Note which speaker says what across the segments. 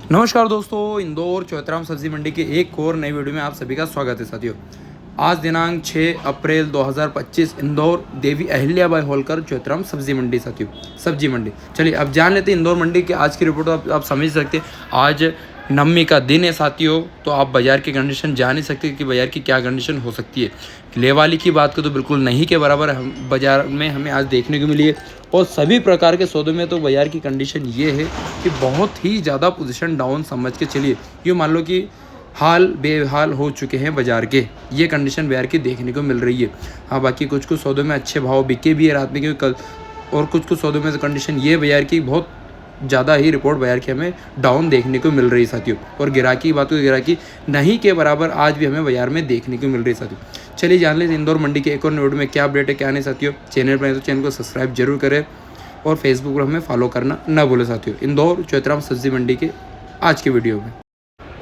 Speaker 1: नमस्कार दोस्तों, इंदौर चौथराम सब्जी मंडी के एक और नई वीडियो में आप सभी का स्वागत है साथियों। आज दिनांक 6 अप्रैल 2025 इंदौर देवी अहिल्याबाई होलकर चौथराम सब्जी मंडी साथियों, सब्जी मंडी। चलिए अब जान लेते हैं इंदौर मंडी की आज की रिपोर्ट। आप समझ सकते हैं आज नवमी का दिन है साथियों, तो आप बाज़ार की कंडीशन जान ही सकते हैं कि बाज़ार की क्या कंडीशन हो सकती है। ले वाली की बात करें तो बिल्कुल नहीं के बराबर हम बाज़ार में हमें आज देखने को मिली है। और सभी प्रकार के सौदों में तो बाज़ार की कंडीशन ये है कि बहुत ही ज़्यादा पोजीशन डाउन समझ के चलिए। यूँ मान लो कि हाल बेहाल हो चुके हैं बाज़ार के, ये कंडीशन बाज़ार की देखने को मिल रही है। हाँ, बाकी कुछ कुछ सौदों में अच्छे भाव बिके भी है रात में, क्योंकि कल और कुछ कुछ सौदों में तो कंडीशन ये बाज़ार की बहुत ज़्यादा ही रिपोर्ट बाज़ार की हमें डाउन देखने को मिल रही है साथियों। और गिराकी की बात तो गिराकी नहीं के बराबर आज भी हमें बाज़ार में देखने को मिल रही है साथियों। चलिए जान लेते इंदौर मंडी के एक और नोट में क्या अपडेट है क्या नहीं साथियों। चैनल पर है तो चैनल को सब्सक्राइब जरूर करें और फेसबुक पर हमें फॉलो करना ना भूलें साथियों। इंदौर चौथराम सब्जी मंडी के आज के वीडियो में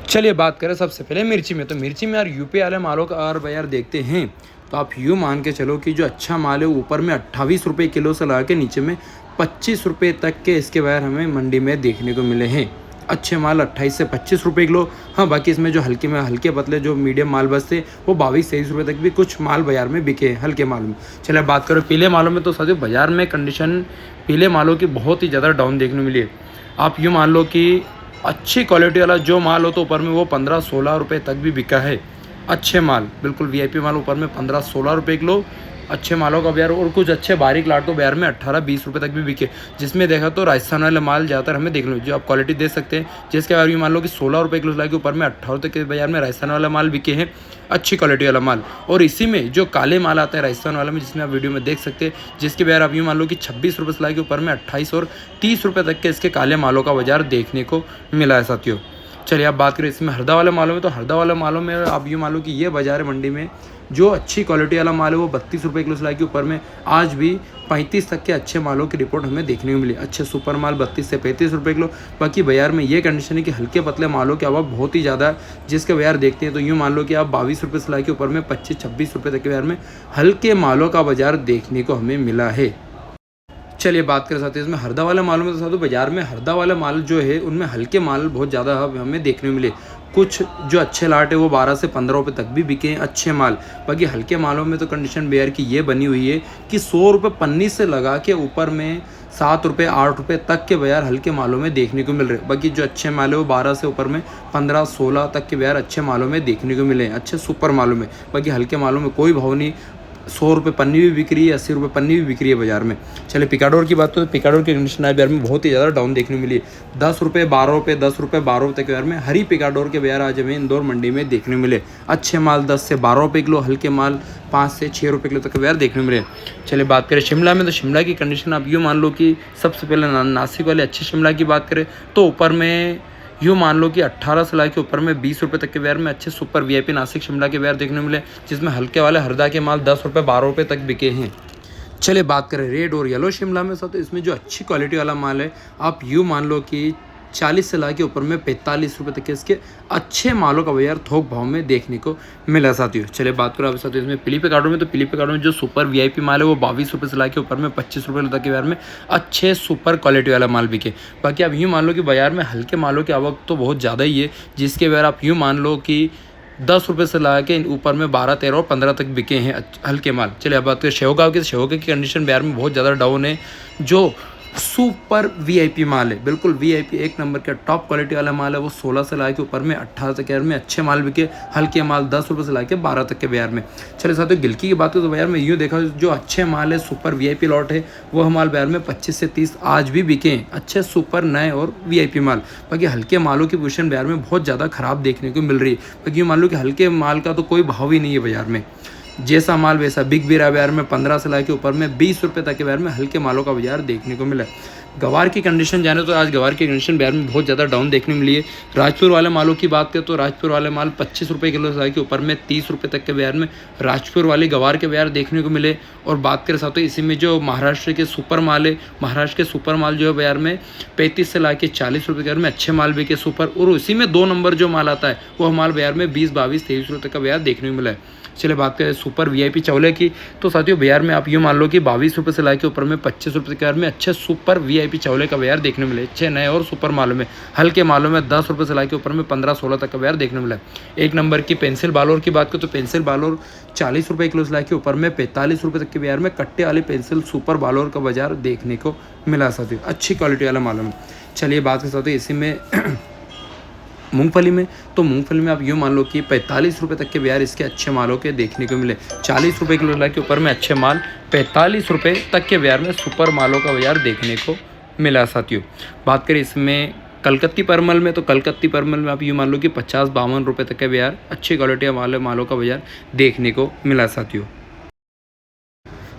Speaker 1: चलिए बात करें सबसे पहले मिर्ची में। तो मिर्ची में यार यूपी वाले मालों का और बाज़ार देखते हैं तो आप यूँ मान के चलो कि जो अच्छा माल है ऊपर में 28 रुपये किलो से लगा के नीचे में 25 रुपये तक के इसके बाज़ार हमें मंडी में देखने को मिले हैं। अच्छे माल 28 से 25 रुपये किलो। हाँ, बाकी इसमें जो हल्के पतले जो मीडियम माल बचते वो 22-23 रुपये तक भी कुछ माल बाज़ार में बिके हैं हल्के माल में। चलिए बात करो पीले मालों में। तो साथियों बाज़ार में कंडीशन पीले मालों की बहुत ही ज़्यादा डाउन देखने को मिली है। आप यूँ मान लो कि अच्छी क्वालिटी वाला जो माल हो तो ऊपर में वो 15-16 रुपये तक भी बिका है। अच्छे माल बिल्कुल वीआईपी माल ऊपर में 15-16 रुपये किलो अच्छे मालों का बाज़ार। और कुछ अच्छे बारीक लाट तो बाज़ार में 18-20 रुपये तक भी बिके, जिसमें देखा तो राजस्थान वाले माल ज़्यादातर हमें देख लो जो आप क्वालिटी देख सकते हैं, जिसके बारे में मान लो कि 16 रुपये किलो ला के ऊपर में 18 तक के बाज़ार में राजस्थान वाला माल बिके हैं, अच्छी क्वालिटी वाला माल। और इसी में जो काले माल आता है राजस्थान वाला में, जिसमें आप वीडियो में देख सकते हैं, जिसके बाज़ार आप यूँ मान लो कि 26 रुपये से ला के ऊपर में 28 और 30 रुपये तक के इसके काले मालों का बाज़ार देखने को मिला है साथियों। चलिए आप बात करें इसमें हरदा वाले मालों में। तो हरदा वाले मालों में आप यूँ मान लो कि ये बाज़ार मंडी में जो अच्छी क्वालिटी वाला माल है वो 32 रुपये किलो से ला के ऊपर में आज भी 35 तक के अच्छे मालों की रिपोर्ट हमें देखने को मिली। अच्छे सुपर माल 32 से 35 रुपये किलो। बाकी बाज़ार में ये कंडीशन है कि हल्के पतले मालों की आवक बहुत ही ज़्यादा है, जिसके बाज़ार देखते हैं तो यूँ मान लो कि आप 22 रुपये से ला के ऊपर में 25-26 रुपये तक के बाज़ार में हल्के मालों का बाज़ार देखने को हमें मिला है। चलिए बात करें साथ ही इसमें हरदा वाले मालों में। तो साथ बाज़ार में हरदा वाले माल जो है उनमें हल्के माल बहुत ज़्यादा हमें देखने को मिले। कुछ जो अच्छे लाट है वो 12 से 15 रुपये तक भी बिके हैं अच्छे माल। बाकी हल्के मालों में तो कंडीशन बाज़ार की ये बनी हुई है कि 100 रुपये पन्नी से लगा के ऊपर में 7 रुपये 8 रुपये तक के बाज़ार हल्के मालों में देखने को मिल रहे हैं। बाकी जो अच्छे माल है वो 12 से ऊपर में 15-16 तक के बाज़ार अच्छे मालों में देखने को मिले हैं, अच्छे सुपर मालों में। बाकी हल्के मालों में कोई भाव नहीं। 100 रुपये पन्नी भी बिक रही है, 80 रुपये पन्नी भी बिक रही है बाज़ार में। चलिए पिकाडोर की बात तो पिकाडोर की कंडीशन आज बाज़ार में बहुत ही ज़्यादा डाउन देखने को मिली है। 10 रुपये 12 रुपये 10 रुपये 12 रुपये के बाज़ार में हरी पिकाडोर के बाज़ार आज हमें इंदौर मंडी में देखने को मिले। अच्छे माल 10 से 12 रुपये किलो, हल्के माल 5 से 6 रुपये किलो तक के बाज़ार देखने को मिले। चलिए बात करें शिमला में। तो शिमला की कंडीशन आप यूँ मान लो कि सबसे पहले नासिक वाले अच्छे शिमला की बात करें तो ऊपर में यूँ मान लो कि 18 से ला के ऊपर में 20 रुपये तक के बाज़ार में अच्छे सुपर वीआईपी नासिक शिमला के बाज़ार देखने को मिले, जिसमें हल्के वाले हरदा के माल 10 रुपये 12 रुपये तक बिके हैं। चलिए बात करें रेड और येलो शिमला में। तो इसमें जो अच्छी क्वालिटी वाला माल है आप यूँ मान लो कि 40 से ला के ऊपर में 45 रुपये तक के इसके अच्छे मालों का बाज़ार थोक भाव में देखने को मिला साथियों। चलिए बात करो आप साथियों इसमें पिलीपे कार्डो में। तो पिलीपे कार्डो में जो सुपर वीआईपी माल है वो 22 रुपये से ला के ऊपर में 25 रुपये तक के बाज़ार में अच्छे सुपर क्वालिटी वाला माल बिके। बाकी आप यूँ मान लो कि बाज़ार में हल्के मालों की आवक तो बहुत ज़्यादा ही है, जिसके बाज़ार आप यूँ मान लो कि 10 रुपये से ला के ऊपर में 12, 13 और 15 तक बिके हैं हल्के माल। चलिए अब बात करें शेवगांव की। शेवगांव की कंडीशन बाज़ार में बहुत ज़्यादा डाउन है। जो सुपर वीआईपी माल है, बिल्कुल वीआईपी एक नंबर का टॉप क्वालिटी वाला माल है, वो 16 से ला के ऊपर में 18 तक के बाज़ार में अच्छे माल बिके। हल्के माल 10 रुपये से ला के 12 तक के बाज़ार में। चलिए साथियों गिलकी की बात करें तो बाज़ार में यूँ देखा जो अच्छे माल है सुपर वीआईपी लॉट है वो हमारे बाज़ार में 25 से 30 आज भी बिके हैं, अच्छे सुपर नए और वीआईपी माल। बाकी हल्के मालों की पोजीशन बाज़ार में बहुत ज़्यादा ख़राब देखने को मिल रही है। बाकी यूँ मान लो कि हल्के माल का तो कोई भाव ही नहीं है बाज़ार में, जैसा माल वैसा बिक भी रहा है। बाज़ार में 15 से ला के ऊपर में 20 रुपये तक के बाज़ार में हल्के मालों का बाज़ार देखने को मिला है। गवार की कंडीशन जाने तो आज गवार की कंडीशन बाज़ार में बहुत ज़्यादा डाउन देखने को मिली है। राजपुर वाले मालों की बात करें तो राजपुर वाले माल 25 रुपये किलो से ला के ऊपर में 30 रुपये तक के बाज़ार में राजपुर वाले गवार के बाज़ार देखने को मिले। और बात करें साथ ही इसी में जो महाराष्ट्र के सुपर माल है, महाराष्ट्र के सुपर माल जो है बाज़ार में 35 से ला के 40 रुपये के बाज़ार में अच्छे माल बिके सुपर। और उसी में 2 नंबर जो माल आता है वो माल बाज़ार में 20, 22, 23 रुपये तक का बाज़ार देखने को मिला है। चलिए बात करें सुपर वीआईपी चौले की, तो साथियों बाजार में आप यूँ मान लो कि 22 रुपये से लाके ऊपर में 25 रुपये के बाजार में अच्छे सुपर वीआईपी चौले का बाजार देखने मिले, अच्छे नए और सुपर मालों में, हल्के मालों में 10 रुपये से लाके ऊपर में 15-16 तक का बाजार देखने मिला। एक नंबर की पेंसिल बालोर की बात करें तो पेंसिल बालोर 40 रुपये किलो से लाके ऊपर में 45 रुपये तक के बाजार में कट्टे वाली पेंसिल सुपर बालोर का बाजार देखने को मिला साथियों, अच्छी क्वालिटी वाला मालों में। चलिए बात कर सकते हैं इसी में मूंगफली में, तो मूंगफली में आप यूँ मान लो कि 45 रुपये तक के बाजार इसके अच्छे मालों के देखने को मिले। 40 रुपये किलो के ऊपर में अच्छे माल, 45 रुपये तक के बाजार में सुपर मालों का बाजार देखने को मिला साथियों। बात करें इसमें कलकत्ती परमल में, तो कलकत्ती परमल में आप यूँ मान लो कि 50-52 रुपये तक के बाजार अच्छी क्वालिटी वाले मालों का बाजार देखने को मिला साथियों।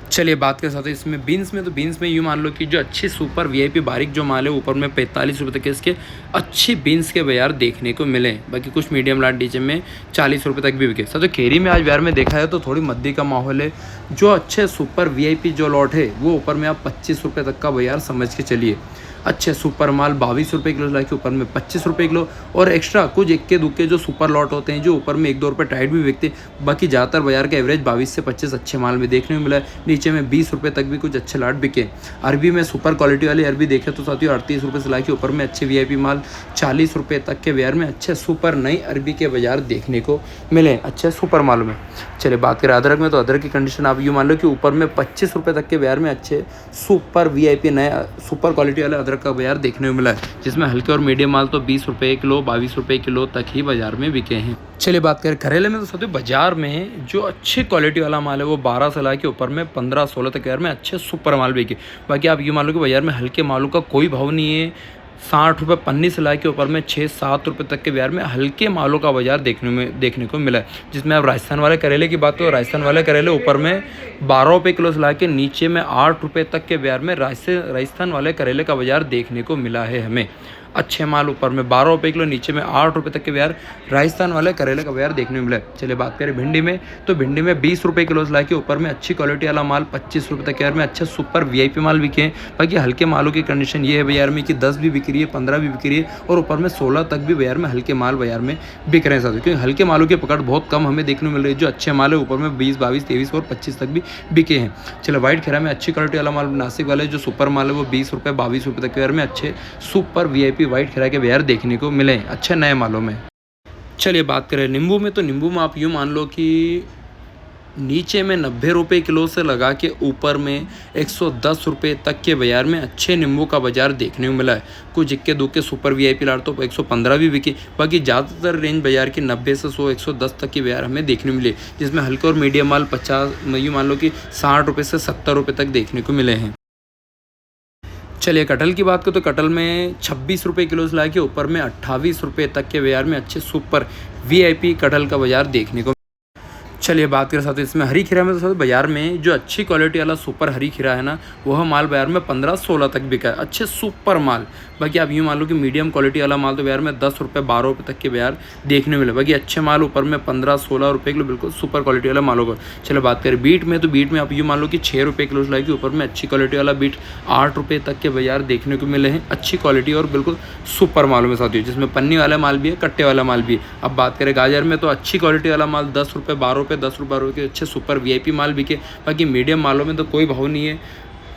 Speaker 1: चलिए बात करें साथ ही इसमें बीन्स में, तो बीन्स में यूँ मान लो कि जो अच्छी सुपर वीआईपी बारीक जो माल है ऊपर में 45 रुपये तक के इसके अच्छी बीन्स के बाजार देखने को मिले। बाकी कुछ मीडियम लार्ज डीजे में 40 रुपये तक भी बिके। साथ ही केरी में आज बाजार में देखा है तो थोड़ी मद्दी का माहौल है। जो अच्छे सुपर वीआईपी जो लॉट है वो ऊपर में आप 25 रुपये तक का बाजार समझ के चलिए। अच्छे सुपर माल 22 रुपये किलो लाके ऊपर में 25 रुपये किलो, और एक्स्ट्रा कुछ इक्के दुक्के जो सुपर लॉट होते हैं जो ऊपर में 1-2 रुपये टाइट भी बिकते हैं। बाकी ज़्यादातर बाजार का एवरेज 22 से 25 अच्छे माल में देखने को मिला है। नीचे में 20 रुपये तक भी कुछ अच्छे लॉट बिके। अरबी में सुपर क्वालिटी वाली अरबी देखे तो साथियों 38 रुपये से लाके ऊपर में अच्छे वीआईपी माल 40 रुपये तक के बाजार में अच्छे सुपर नई अरबी के बाजार देखने को मिले अच्छे सुपर मालों में। चलिए बात करें अदरक में, तो अदरक की कंडीशन आप यूँ मान लो कि ऊपर में 25 रुपये तक के बाजार में अच्छे सुपर वीआईपी नए सुपर क्वालिटी वाले अदरक का बाजार देखने को मिला है, जिसमें हल्के और मीडियम माल तो 20 रुपये किलो 22 रुपये किलो तक ही बाजार में बिके हैं। चलिए बात करें करेले में, तो साथियों बाजार में जो अच्छी क्वालिटी वाला माल है वो 12 से लाके ऊपर में 15-16 तक बाजार में अच्छे सुपर माल बिके। बाकी आप यूँ मान लो कि बाजार में हल्के मालों का कोई भाव नहीं है। 60 रुपये पन्नी से लाके ऊपर में 6-7 रुपये तक के बाजार में हल्के मालों का बाजार देखने को मिला है। जिसमें आप राजस्थान वाले करेले की बात करो, राजस्थान वाले करेले ऊपर में 12 रुपये किलो से लाके नीचे में 8 रुपये तक के बाजार में राजस्थान वाले करेले का बाजार देखने को मिला है हमें। अच्छे माल ऊपर में 12 रुपये किलो, नीचे में 8 रुपये तक के बाजार राजस्थान वाले करेले का बाजार देखने को मिला है। चलिए बात करें भिंडी में, तो भिंडी में 20 रुपये किलो से लाके ऊपर में अच्छी क्वालिटी वाला माल 25 रुपये तक के बाजार में अच्छे सुपर वीआईपी माल बिके हैं। बाकी हल्के मालों की कंडीशन ये है बाजार में कि 10 भी बिक रही है, 15 भी बिक रही है, और ऊपर में 16 तक भी बाजार में हल्के माल बाजार में बिक रहे हैं साथियों। क्योंकि हल्के मालों की पकड़ बहुत कम हमें देखने को मिल रही है। जो अच्छे माल है ऊपर में 20, 22, 23 और 25 तक भी बिके हैं। चलो वाइट खीरा में अच्छी क्वालिटी वाला माल नासिक वाले जो सुपर माल है वो 20 रुपये 22 रुपये तक के बाजार में अच्छे सुपर वीआईपी वाइट खीरा के बाजार देखने को मिले अच्छे नए मालों में। चलिए बात करें नींबू में, तो नींबू में आप यूँ मान लो कि नीचे में 90 रुपये किलो से लगा के ऊपर में 110 रुपये तक के बाजार में अच्छे नींबू का बाजार देखने को मिला है। कुछ इक्के दुक्के सुपर वीआईपी लाट तो 115 भी बिके। बाकी ज़्यादातर रेंज बाजार की 90 से 100 110 तक की बाजार हमें देखने को मिले, जिसमें हल्के और मीडियम माल 50 यूँ मान लो कि 60 रुपये से 70 रुपये तक देखने को मिले हैं। चलिए कटहल की बात करें, तो कटहल में 26 रुपये किलो से लाके ऊपर में 28 रुपये तक के बाजार में अच्छे सुपर वीआईपी कटहल का बाजार देखने को। चलिए बात करें साथ ही इसमें हरी खीरा में, तो साथ बाजार में जो अच्छी क्वालिटी वाला सुपर हरी खीरा है ना, वह माल बाजार में 15-16 तक बिका है अच्छे सुपर माल। बाकी आप यूँ मान लो कि मीडियम क्वालिटी वाला माल तो बाजार में 10 रुपये 12 रुपये तक के बाजार देखने मिले। बाकी अच्छे माल ऊपर में 15-16 रुपये किलो बिल्कुल सुपर क्वालिटी वाला मालों का। चलो बात करें बीट में, तो बीट में आप यूँ मान लो कि 6 रुपये किलो लाए के ऊपर में अच्छी क्वालिटी वाला बीट 8 रुपये तक के बाजार देखने को मिले हैं अच्छी क्वालिटी और बिल्कुल सुपर मालों में साथियों, जिसमें पन्नी वाला माल भी है, कट्टे वाला माल भी है। अब बात करें गाजर में, तो अच्छी क्वालिटी वाला माल 10 रुपये 12 रुपये 10 रुपये 12 रुपये के अच्छे सुपर वीआईपी माल बिके। बाकी मीडियम मालों में तो कोई भाव नहीं है।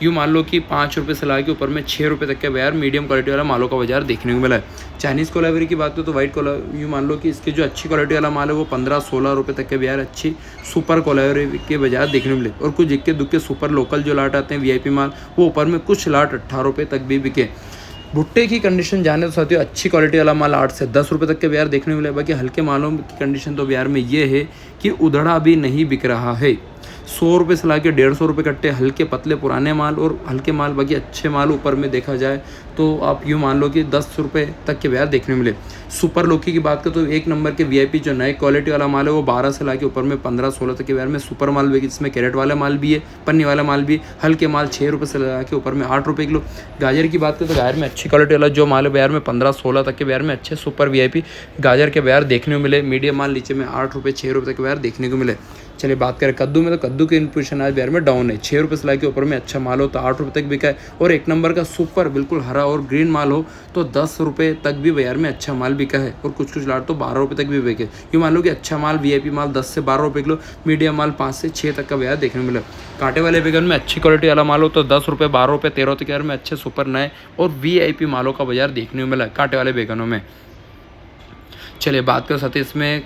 Speaker 1: यूँ मान लो कि 5 रुपये से ला के ऊपर में 6 रुपये तक के बाजार मीडियम क्वालिटी वाला मालों का बाजार देखने को मिला है। चाइनीज़ कोलावेरी की बात करें तो वाइट कोला यूँ मान लो कि इसके जो अच्छी क्वालिटी वाला माल है वो 15-16 रुपये तक के बाजार अच्छी सुपर कोलावेरी के बाजार देखने को मिले। और कुछ इक्के दुक्के सुपर लोकल जो लाट आते हैं वीआईपी माल वो ऊपर में कुछ लाट 18 रुपये तक भी बिके। भुट्टे की कंडीशन जाने तो साथियों अच्छी क्वालिटी वाला माल 8 से 10 रुपये तक के बाजार देखने को मिले। बाकी हल्के मालों की कंडीशन तो बाजार में ये है कि उधड़ा भी नहीं बिक रहा है। 100 रुपये से ला के 150 रुपये कट्टे हल्के पतले पुराने माल और हल्के माल। बाकी अच्छे माल ऊपर में देखा जाए तो आप यूँ मान लो कि 10 रुपये तक के बाजार देखने मिले। सुपर लौकी की बात करें तो एक नंबर के वीआईपी जो नए क्वालिटी वाला माल है वो 12 से ला के ऊपर में 15-16 तक के बाजार में सुपर माल भी, जिसमें कैरेट वाला माल भी है, पन्नी वाला माल भी, हल्के माल 6 रुपये से लगा के ऊपर में 8 रुपये किलो। गाजर की बात करें तो गाजर में अच्छी क्वालिटी वाला जो माल है बाजार में 15-16 तक के बाजार में अच्छे सुपर वीआईपी गाजर के बाजार देखने को मिले। मीडियम माल नीचे में 8 रुपये 6 रुपये तक के बाजार देखने को मिले। चलिए बात करें कद्दू में, तो कद्दू की इन पोजीशन आज बाजार में डाउन है। 6 रुपये सिलाई के ऊपर में अच्छा माल हो तो 8 रुपये तक बिका है, और एक नंबर का सुपर बिल्कुल हरा और ग्रीन माल हो तो 10 रुपये तक भी बाजार में अच्छा माल बिका है, और कुछ लाट तो 12 रुपये तक भी बिके। यूँ मान लो कि अच्छा माल VIP माल 10 से 12 रुपये किलो, मीडियम माल 5 से 6 तक का बाजार देखने को मिला। कांटे वाले बैगन में अच्छी क्वालिटी वाला माल हो तो 10 रुपये 12 रुपये 13 तक बाजार में अच्छे सुपर नए और VIP मालों का बाजार देखने को मिला कांटे वाले बैगनों में। चलिए बात करें साथ ही इसमें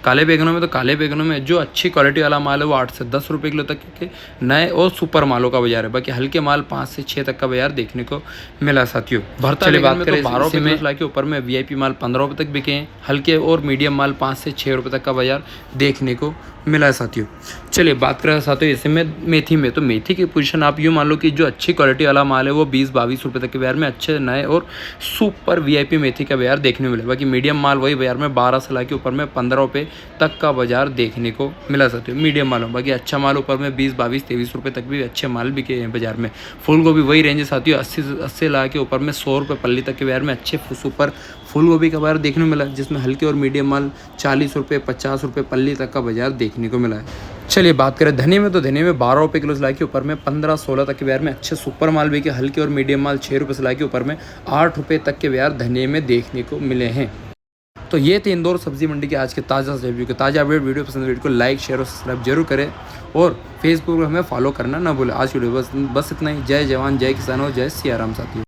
Speaker 1: काले बैगनों में, तो काले बैगनों में जो अच्छी क्वालिटी वाला माल है वो 8 से 10 रुपये किलो तक के नए और सुपर मालों का बाजार है। बाकी हल्के माल 5 से 6 तक का बाजार देखने को मिला साथियों। चलिए बात करें 12 रुपये किलो के ऊपर में VIP माल 15 रुपये तक बिके हैं, हल्के और मीडियम माल 5 से 6 रुपये तक का बाजार देखने को मिला है साथियों। चलिए बात करें साथियों इसमें मेथी में, तो मेथी की पोजीशन आप यूँ मान लो कि जो अच्छी क्वालिटी वाला माल है वो 20-22 रुपये तक के बाजार में अच्छे नए और सुपर VIP मेथी का बाजार देखने को मिला। बाकी मीडियम माल वही बाजार में 12 से के ऊपर में 15 रुपये तक का बाजार देखने को मिला साथियों मीडियम मालों। बाकी अच्छा माल ऊपर में 20-22-23 रुपये तक भी अच्छे माल बिके हैं बाजार में। फूल गोभी वही रेंज है साथियों, 80 के ऊपर में 100 रुपये पल्ली तक के बाजार में अच्छे सुपर फूल गोभी का बाजार देखने को मिला, जिसमें हल्के और मीडियम माल 40 रुपये 50 रुपये पल्ली तक का बाजार देखने को मिला है। चलिए बात करें धनिये में, तो धनिये में 12 रुपये किलो सिलाई के ऊपर में 15-16 तक के बाजार में अच्छे सुपर माल बिके, हल्के और मीडियम माल 6 रुपये सिलाई के ऊपर में 8 रुपये तक के बाजार धनिये में देखने को मिले हैं। तो ये थे इंदौर सब्जी मंडी के आज के ताज़ा रिव्यू के ताज़ा अपडेट। वीडियो पसंद वीडियो को लाइक शेयर और सब्सक्राइब जरूर करें, और फेसबुक पर हमें फॉलो करना ना भूलें। आज की वीडियो बस इतना ही। जय जवान जय किसान और जय सिया राम साथियों।